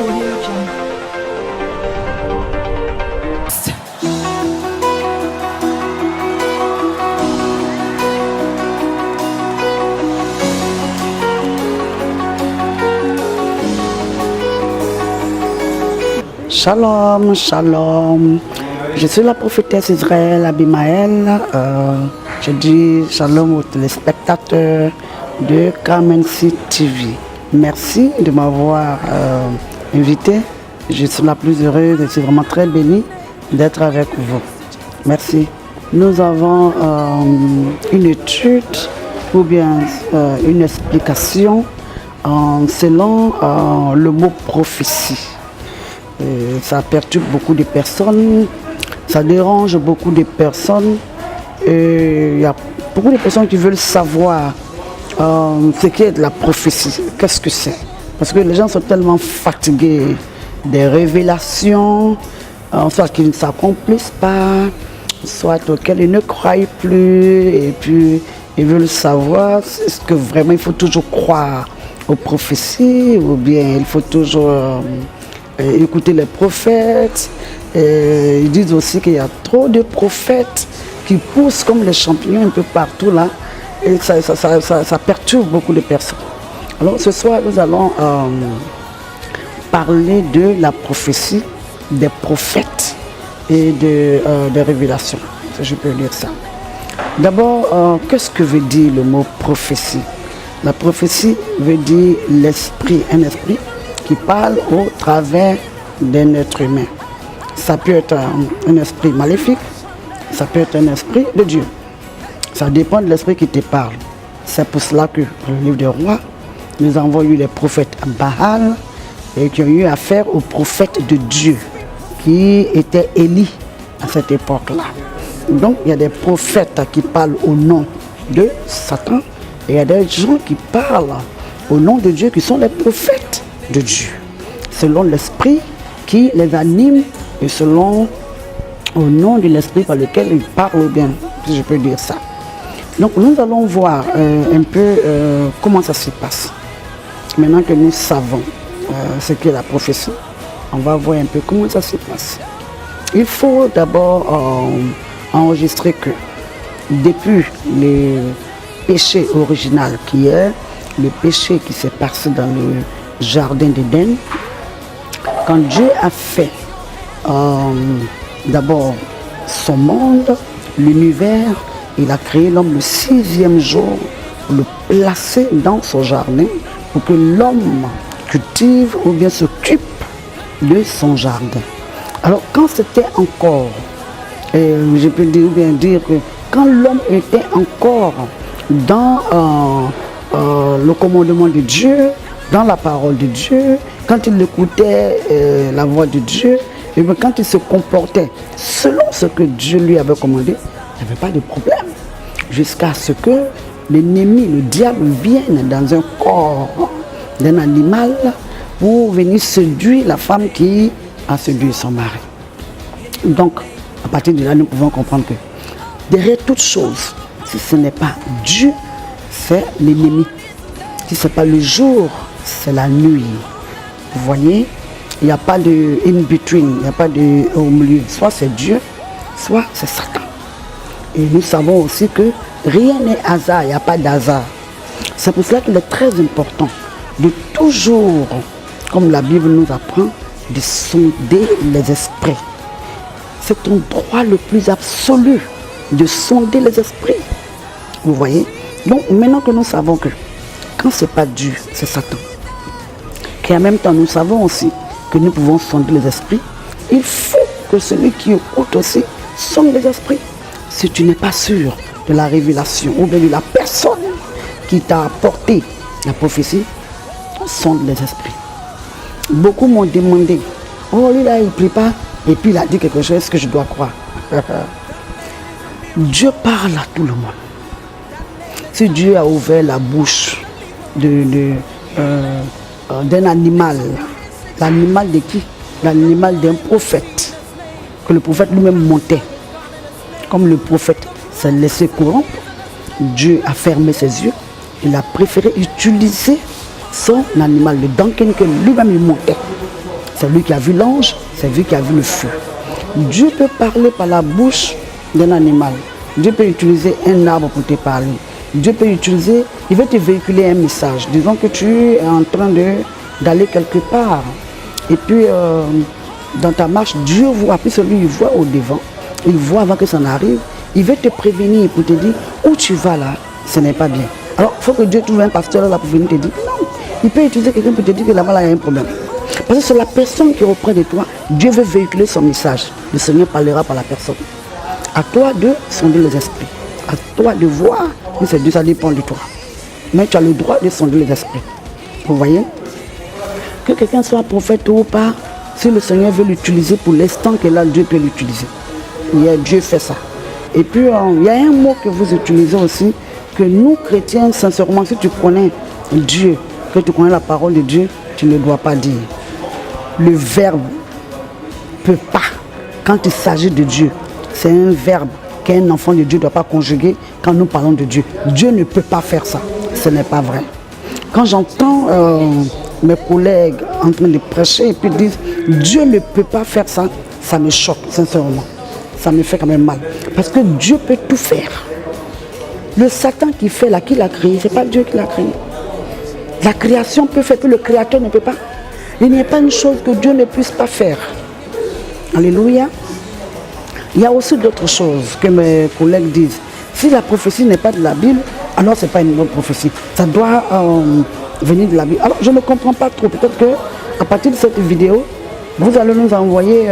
Audio Jungle. Shalom, shalom. Je suis la prophétesse Israël Abimael. Je dis shalom aux téléspectateurs de Kamensi TV. Merci de m'avoir invité. Je suis la plus heureuse et je suis vraiment très bénie d'être avec vous. Merci. Nous avons une étude ou bien une explication selon le mot prophétie. Ça perturbe beaucoup de personnes, ça dérange beaucoup de personnes. Il y a beaucoup de personnes qui veulent savoir ce qu'est de la prophétie, qu'est-ce que c'est. Parce que les gens sont tellement fatigués des révélations, soit qu'ils ne s'accomplissent pas, soit auxquelles ils ne croient plus, et puis ils veulent savoir est-ce que vraiment il faut toujours croire aux prophéties, ou bien il faut toujours écouter les prophètes. Ils disent aussi qu'il y a trop de prophètes qui poussent comme les champignons un peu partout là, et ça perturbe beaucoup de personnes. Alors ce soir nous allons parler de la prophétie, des prophètes et des révélations, si je peux dire ça. D'abord, qu'est-ce que veut dire le mot prophétie? La prophétie veut dire l'esprit, un esprit qui parle au travers d'un être humain. Ça peut être un esprit maléfique, ça peut être un esprit de Dieu. Ça dépend de l'esprit qui te parle. C'est pour cela que dans le livre des rois, nous avons eu les prophètes Baal et qui ont eu affaire aux prophètes de Dieu, qui étaient Élie à cette époque-là. Donc il y a des prophètes qui parlent au nom de Satan et il y a des gens qui parlent au nom de Dieu qui sont les prophètes de Dieu, selon l'esprit qui les anime et selon au nom de l'esprit par lequel ils parlent bien, si je peux dire ça. Donc nous allons voir un peu comment ça se passe. Maintenant que nous savons ce qu'est la prophétie, on va voir un peu comment ça se passe. Il faut d'abord enregistrer que depuis le péché original qui est le péché qui s'est passé dans le jardin d'Éden, quand Dieu a fait d'abord son monde, l'univers, il a créé l'homme le 6e jour pour le placer dans son jardin pour que l'homme cultive ou bien s'occupe de son jardin. Alors quand c'était encore, je peux dire que quand l'homme était encore dans le commandement de Dieu, dans la parole de Dieu, quand il écoutait la voix de Dieu, et bien quand il se comportait selon ce que Dieu lui avait commandé, il n'y avait pas de problème. Jusqu'à ce que l'ennemi, le diable, vienne dans un corps d'un animal pour venir séduire la femme qui a séduit son mari. Donc, à partir de là, nous pouvons comprendre que derrière toute chose, si ce n'est pas Dieu, c'est l'ennemi. Si ce n'est pas le jour, c'est la nuit. Vous voyez, il n'y a pas de in-between, il n'y a pas de au milieu. Soit c'est Dieu, soit c'est Satan. Et nous savons aussi que rien n'est hasard, il n'y a pas d'hasard. C'est pour cela qu'il est très important de toujours, comme la Bible nous apprend, de sonder les esprits. C'est ton droit le plus absolu de sonder les esprits. Vous voyez? Donc maintenant que nous savons que quand ce n'est pas Dieu, c'est Satan. Et en même temps, nous savons aussi que nous pouvons sonder les esprits. Il faut que celui qui écoute aussi sonde les esprits. Si tu n'es pas sûr de la révélation ou bien de la personne qui t'a apporté la prophétie, sonde les esprits. Beaucoup m'ont demandé, oh lui là il ne prie pas, et puis il a dit quelque chose, est-ce que je dois croire? Dieu parle à tout le monde. Si Dieu a ouvert la bouche d'un animal, l'animal de qui? L'animal d'un prophète, que le prophète lui-même montait. Comme le prophète s'est laissé corrompre, Dieu a fermé ses yeux, il a préféré utiliser son animal, le donkey que lui-même il montait. C'est lui qui a vu l'ange, c'est lui qui a vu le feu. Dieu peut parler par la bouche d'un animal. Dieu peut utiliser un arbre pour te parler. Dieu peut utiliser, il veut te véhiculer un message. Disons que tu es en train d'aller quelque part. Et puis, dans ta marche, Dieu voit, puis celui il voit au devant. Il voit avant que ça n'arrive. Il veut te prévenir pour te dire, où tu vas là, ce n'est pas bien. Alors, il faut que Dieu trouve un pasteur là pour venir te dire, non. Il peut utiliser quelqu'un pour te dire que là-bas, il y a un problème. Parce que c'est la personne qui est auprès de toi. Dieu veut véhiculer son message. Le Seigneur parlera par la personne. À toi de sonder les esprits. À toi de voir. C'est Dieu, ça dépend de toi. Mais tu as le droit de sonder les esprits. Vous voyez? Que quelqu'un soit prophète ou pas, si le Seigneur veut l'utiliser pour l'instant que là, Dieu peut l'utiliser. Dieu fait ça. Et puis, il y a un mot que vous utilisez aussi, que nous, chrétiens, sincèrement, si tu connais Dieu, que tu connais la parole de Dieu, tu ne dois pas dire. Le verbe peut pas, quand il s'agit de Dieu, c'est un verbe qu'un enfant de Dieu ne doit pas conjuguer quand nous parlons de Dieu. Dieu ne peut pas faire ça. Ce n'est pas vrai. Quand j'entends mes collègues en train de prêcher et puis disent Dieu ne peut pas faire ça, ça me choque, sincèrement. Ça me fait quand même mal. Parce que Dieu peut tout faire. Le Satan qui fait là, qui l'a créé, ce n'est pas Dieu qui l'a créé. La création peut faire, que le créateur ne peut pas. Il n'y a pas une chose que Dieu ne puisse pas faire. Alléluia. Il y a aussi d'autres choses que mes collègues disent. Si la prophétie n'est pas de la Bible, alors ce n'est pas une bonne prophétie. Ça doit venir de la Bible. Alors je ne comprends pas trop. Peut-être qu'à partir de cette vidéo, vous allez nous envoyer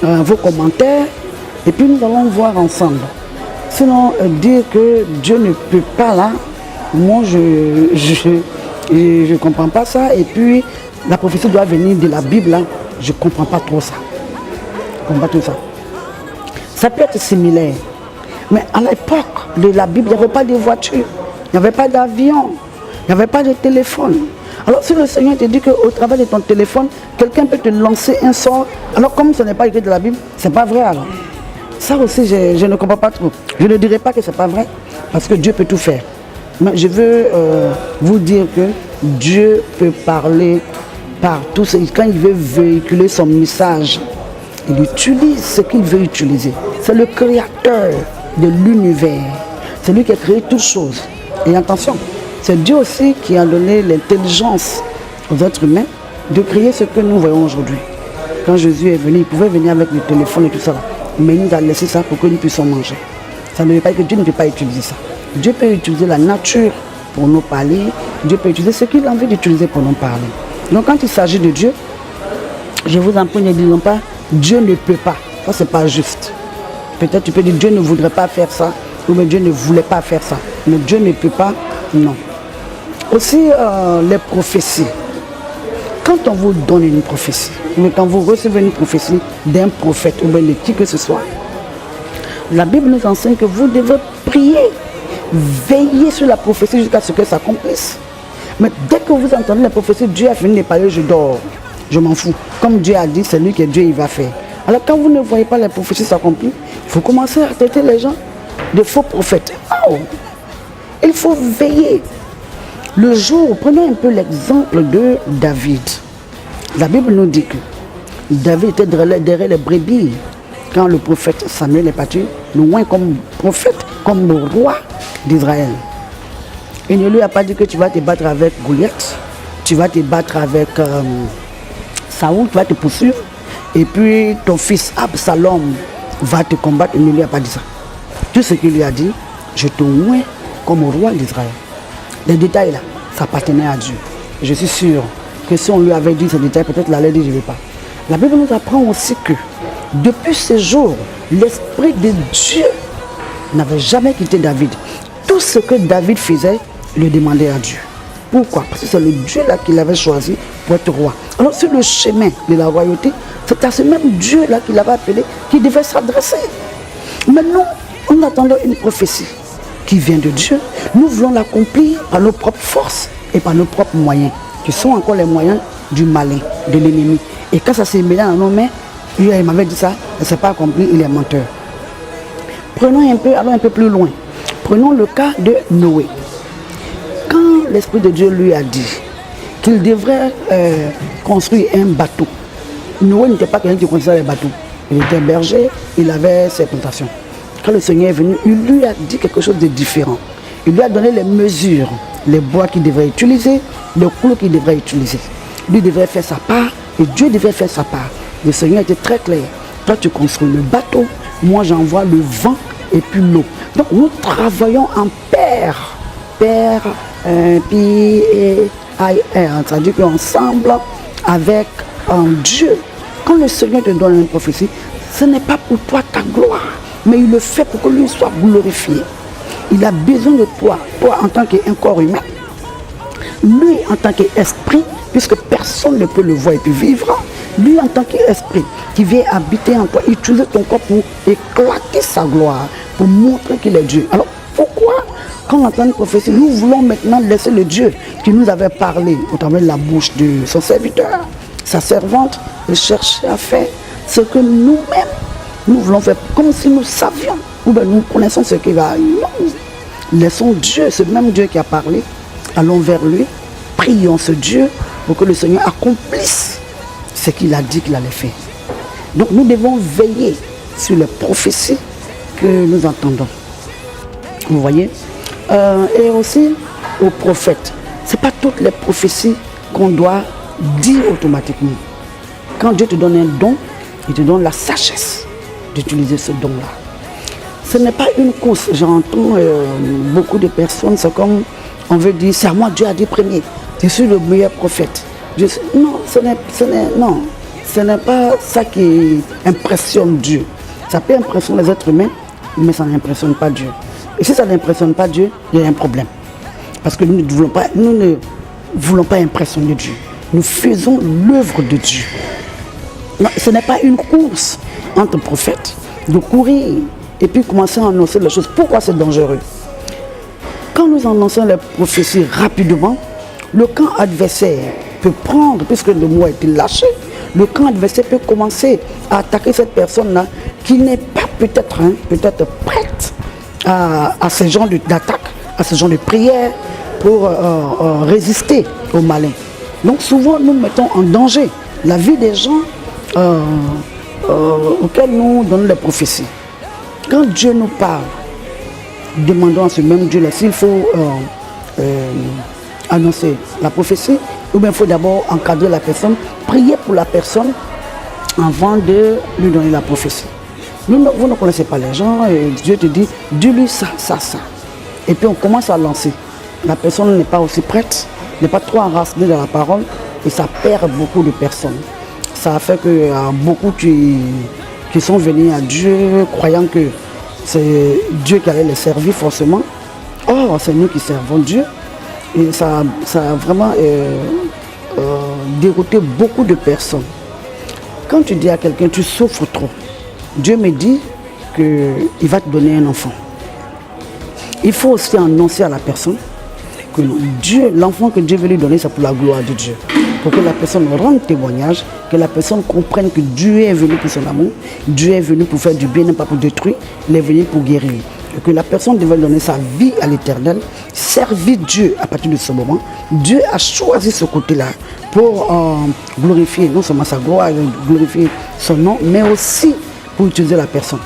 vos commentaires et puis nous allons voir ensemble. Sinon, dire que Dieu ne peut pas là, moi je ne comprends pas ça. Et puis la prophétie doit venir de la Bible là, je ne comprends pas trop ça. Je comprends pas tout ça. Ça peut être similaire. Mais à l'époque de la Bible, il n'y avait pas de voiture, il n'y avait pas d'avion, il n'y avait pas de téléphone. Alors si le Seigneur te dit qu'au travers de ton téléphone, quelqu'un peut te lancer un sort, alors comme ce n'est pas écrit de la Bible, ce n'est pas vrai alors. Ça aussi, je ne comprends pas trop. Je ne dirais pas que ce n'est pas vrai, parce que Dieu peut tout faire. Mais je veux vous dire que Dieu peut parler par tout ce quand il veut véhiculer son message. Il utilise ce qu'il veut utiliser. C'est le créateur de l'univers. C'est lui qui a créé toutes choses. Et attention, c'est Dieu aussi qui a donné l'intelligence aux êtres humains de créer ce que nous voyons aujourd'hui. Quand Jésus est venu, il pouvait venir avec le téléphone et tout ça. Mais il nous a laissé ça pour que nous puissions manger. Ça ne veut pas dire que Dieu ne peut pas utiliser ça. Dieu peut utiliser la nature pour nous parler. Dieu peut utiliser ce qu'il a envie d'utiliser pour nous parler. Donc quand il s'agit de Dieu, je vous en prie, ne disons pas Dieu ne peut pas. Ça, c'est pas juste. Peut-être tu peux dire Dieu ne voudrait pas faire ça, ou bien Dieu ne voulait pas faire ça. Mais Dieu ne peut pas, non. Aussi, les prophéties. Quand on vous donne une prophétie, mais quand vous recevez une prophétie d'un prophète, ou bien de qui que ce soit, la Bible nous enseigne que vous devez prier, veiller sur la prophétie jusqu'à ce que ça accomplisse. Mais dès que vous entendez la prophétie, Dieu a fini de parler, je dors. Je m'en fous. Comme Dieu a dit, c'est lui que Dieu il va faire. Alors quand vous ne voyez pas les prophéties s'accomplir, il faut commencer à traiter les gens de faux prophètes. Oh, il faut veiller. Le jour, prenons un peu l'exemple de David. La Bible nous dit que David était derrière les brebis quand le prophète Samuel est parti, loin comme prophète, comme le roi d'Israël. Il ne lui a pas dit que tu vas te battre avec Goliath, tu vas te battre avec Saoul, tu vas te poursuivre, et puis ton fils Absalom va te combattre. Il ne lui a pas dit ça. Tout ce qu'il lui a dit, je te oins comme roi d'Israël. Les détails là, ça appartenait à Dieu. Je suis sûr que si on lui avait dit ces détails, peut-être il allait dire je ne vais pas. La Bible nous apprend aussi que depuis ce jour, l'Esprit de Dieu n'avait jamais quitté David. Tout ce que David faisait, il le demandait à Dieu. Pourquoi? Parce que c'est le Dieu là qu'il avait choisi pour être roi. Alors sur le chemin de la royauté, c'est à ce même Dieu là qu'il avait appelé, qui devait s'adresser. Maintenant, en attendant une prophétie qui vient de Dieu, nous voulons l'accomplir par nos propres forces et par nos propres moyens, qui sont encore les moyens du malin, de l'ennemi. Et quand ça s'est mêlé dans nos mains, il m'avait dit ça, ça ne s'est pas accompli, il est menteur. Allons un peu plus loin. Prenons le cas de Noé. Quand l'Esprit de Dieu lui a dit qu'il devrait construit un bateau. Noé n'était pas quelqu'un qui construisait les bateaux. Il était berger, il avait ses plantations. Quand le Seigneur est venu, il lui a dit quelque chose de différent. Il lui a donné les mesures, les bois qu'il devrait utiliser, les clous qu'il devrait utiliser. Lui devrait faire sa part et Dieu devrait faire sa part. Le Seigneur était très clair. Toi, tu construis le bateau, moi j'envoie le vent et puis l'eau. Donc nous travaillons en pair. Père, puis ça dit qu'ensemble avec Dieu. Quand le Seigneur te donne une prophétie, ce n'est pas pour toi ta gloire, mais il le fait pour que lui soit glorifié. Il a besoin de toi, toi en tant qu'un corps humain, lui en tant qu'esprit, puisque personne ne peut le voir et puis vivre, lui en tant qu'esprit qui vient habiter en toi, utiliser ton corps pour éclater sa gloire, pour montrer qu'il est Dieu. Alors pourquoi, quand on entend une prophétie, nous voulons maintenant laisser le Dieu qui nous avait parlé au travers de la bouche de son serviteur, sa servante, de chercher à faire ce que nous-mêmes, nous voulons faire, comme si nous savions, ou bien nous connaissons ce qui va arriver. Non. Laissons Dieu, ce même Dieu qui a parlé, allons vers lui, prions ce Dieu pour que le Seigneur accomplisse ce qu'il a dit qu'il allait faire. Donc nous devons veiller sur les prophéties que nous entendons. Vous voyez, et aussi aux prophètes. Ce n'est pas toutes les prophéties qu'on doit dire automatiquement. Quand Dieu te donne un don, il te donne la sagesse d'utiliser ce don-là. Ce n'est pas une course. J'entends beaucoup de personnes, c'est comme on veut dire, c'est à moi Dieu a dit premier. Je suis le meilleur prophète. Non, ce n'est pas ça qui impressionne Dieu. Ça peut impressionner les êtres humains, mais ça n'impressionne pas Dieu. Et si ça n'impressionne pas Dieu, il y a un problème. Parce que nous ne voulons pas impressionner Dieu. Nous faisons l'œuvre de Dieu. Non, ce n'est pas une course entre prophètes de courir et puis commencer à annoncer les choses. Pourquoi c'est dangereux? Quand nous annonçons les prophéties rapidement, le camp adversaire peut prendre, puisque le mot a été lâché, le camp adversaire peut commencer à attaquer cette personne-là qui n'est pas peut-être prête à ce genre d'attaque, à ce genre de prière pour résister au malin. Donc souvent nous mettons en danger la vie des gens auxquels nous donnons les prophéties. Quand Dieu nous parle, demandons à ce même Dieu-là s'il faut annoncer la prophétie, ou bien il faut d'abord encadrer la personne, prier pour la personne avant de lui donner la prophétie. Vous ne connaissez pas les gens, et Dieu te dit, dis-lui ça, ça, ça. Et puis on commence à lancer. La personne n'est pas aussi prête, n'est pas trop enracinée dans la parole, et ça perd beaucoup de personnes. Ça a fait que beaucoup qui sont venus à Dieu, croyant que c'est Dieu qui allait les servir forcément. Or, c'est nous qui servons Dieu. Et ça a vraiment dérouté beaucoup de personnes. Quand tu dis à quelqu'un, tu souffres trop, Dieu me dit qu'il va te donner un enfant. Il faut aussi annoncer à la personne que Dieu, l'enfant que Dieu veut lui donner, c'est pour la gloire de Dieu. Pour que la personne rende témoignage, que la personne comprenne que Dieu est venu pour son amour, Dieu est venu pour faire du bien, non pas pour détruire, il est venu pour guérir. Et que la personne devait donner sa vie à l'Éternel, servir Dieu à partir de ce moment. Dieu a choisi ce côté-là pour glorifier non seulement sa gloire, glorifier son nom, mais aussi pour utiliser la personne.